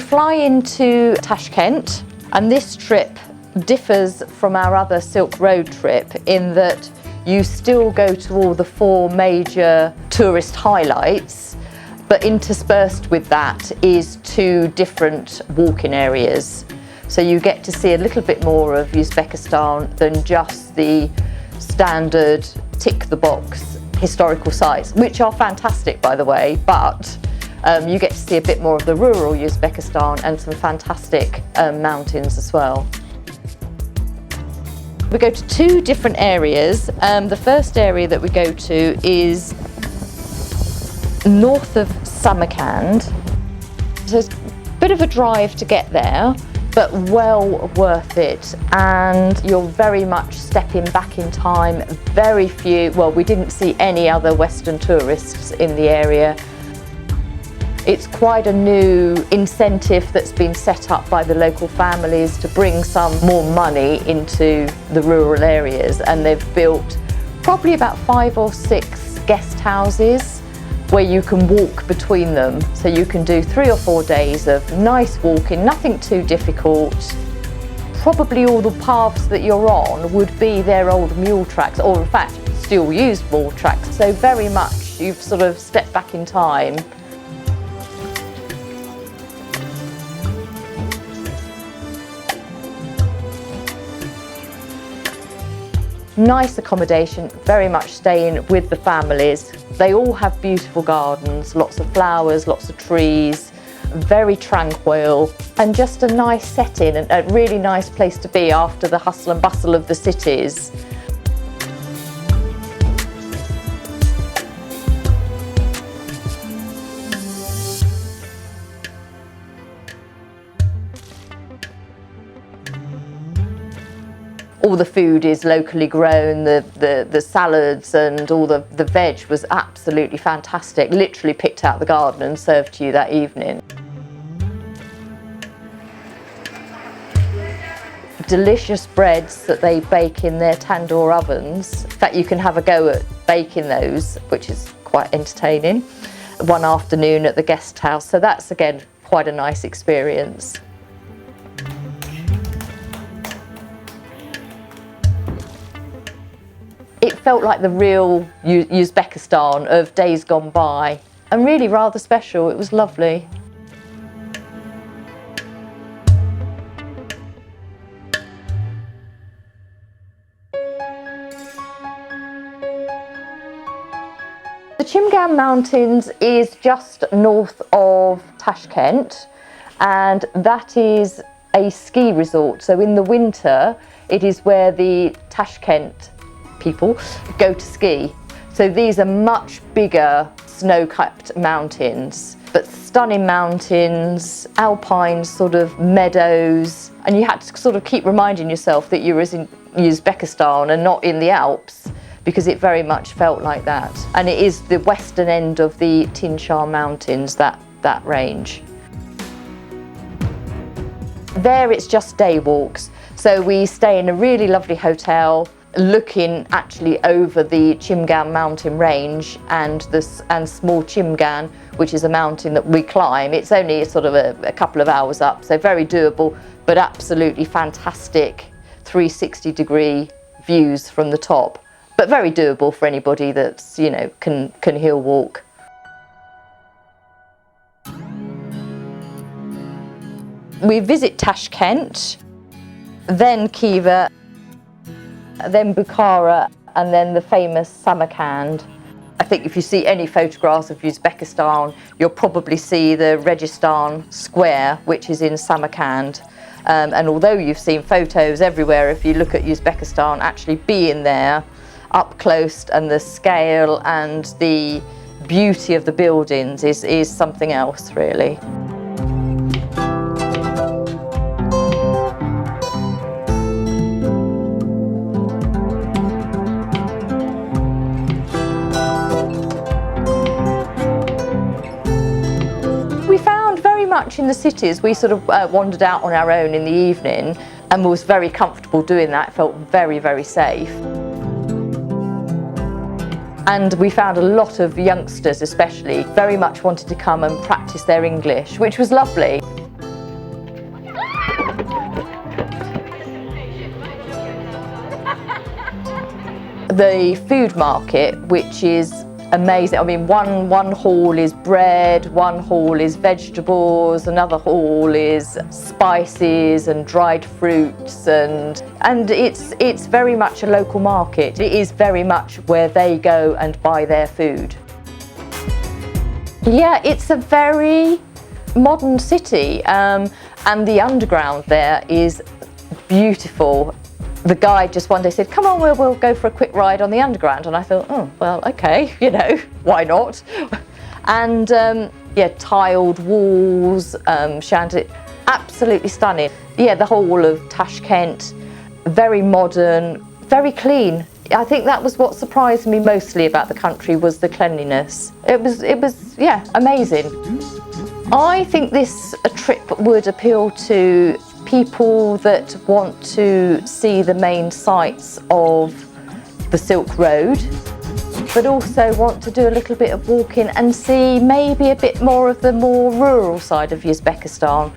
fly into Tashkent, and this trip differs from our other Silk Road trip in that you still go to all the 4 major tourist highlights, but interspersed with that is 2 different walking areas. So you get to see a little bit more of Uzbekistan than just the standard tick the box historical sites, which are fantastic by the way, but you get to see a bit more of the rural Uzbekistan and some fantastic mountains as well. We go to 2 different areas. The first area that we go to is north of Samarkand. So it's a bit of a drive to get there, but well worth it, and you're very much stepping back in time. Very few, well, we didn't see any other Western tourists in the area. It's quite a new incentive that's been set up by the local families to bring some more money into the rural areas, and they've built probably about 5 or 6 guest houses where you can walk between them. So you can do 3 or 4 days of nice walking, nothing too difficult. Probably all the paths that you're on would be their old mule tracks, or in fact still used mule tracks. So very much you've sort of stepped back in time. Nice accommodation, very much staying with the families. They all have beautiful gardens, lots of flowers, lots of trees, very tranquil, and just a nice setting and a really nice place to be after the hustle and bustle of the cities. All the food is locally grown, the salads and all the veg was absolutely fantastic, literally picked out the garden and served to you that evening. Delicious breads that they bake in their tandoor ovens. In fact, you can have a go at baking those, which is quite entertaining, one afternoon at the guest house. So that's again quite a nice experience. It felt like the real Uzbekistan of days gone by, and really rather special. It was lovely. The Chimgan Mountains is just north of Tashkent, and that is a ski resort. So in the winter, it is where the Tashkent people go to ski. So these are much bigger snow-capped mountains, but stunning mountains, alpine sort of meadows, and you had to sort of keep reminding yourself that you were in Uzbekistan and not in the Alps, because it very much felt like that. And it is the western end of the Tinsha Mountains, that range. There it's just day walks. So we stay in a really lovely hotel, looking actually over the Chimgan mountain range and small Chimgan, which is a mountain that we climb. It's only sort of a couple of hours up, so very doable, but absolutely fantastic 360-degree views from the top. But very doable for anybody that's, you know, can hill walk. We visit Tashkent, then Khiva, then Bukhara, and then the famous Samarkand. I think if you see any photographs of Uzbekistan, you'll probably see the Registan Square, which is in Samarkand. And although you've seen photos everywhere, if you look at Uzbekistan, actually being there up close and the scale and the beauty of the buildings is something else, really. Much in the cities, we sort of wandered out on our own in the evening and was very comfortable doing that. It felt very, very safe. And we found a lot of youngsters especially very much wanted to come and practice their English, which was lovely. the food market, which is amazing. I mean, one hall is bread, one hall is vegetables, another hall is spices and dried fruits, and it's very much a local market. It is very much where they go and buy their food. Yeah, it's a very modern city, and the underground there is beautiful. The guide just one day said, come on, we'll go for a quick ride on the underground. And I thought, oh, well, okay, you know, why not? And yeah, tiled walls, chandelier, absolutely stunning. Yeah, the whole of Tashkent, very modern, very clean. I think that was what surprised me mostly about the country, was the cleanliness. It was, yeah, amazing. I think this trip would appeal to people that want to see the main sights of the Silk Road, but also want to do a little bit of walking and see maybe a bit more of the more rural side of Uzbekistan.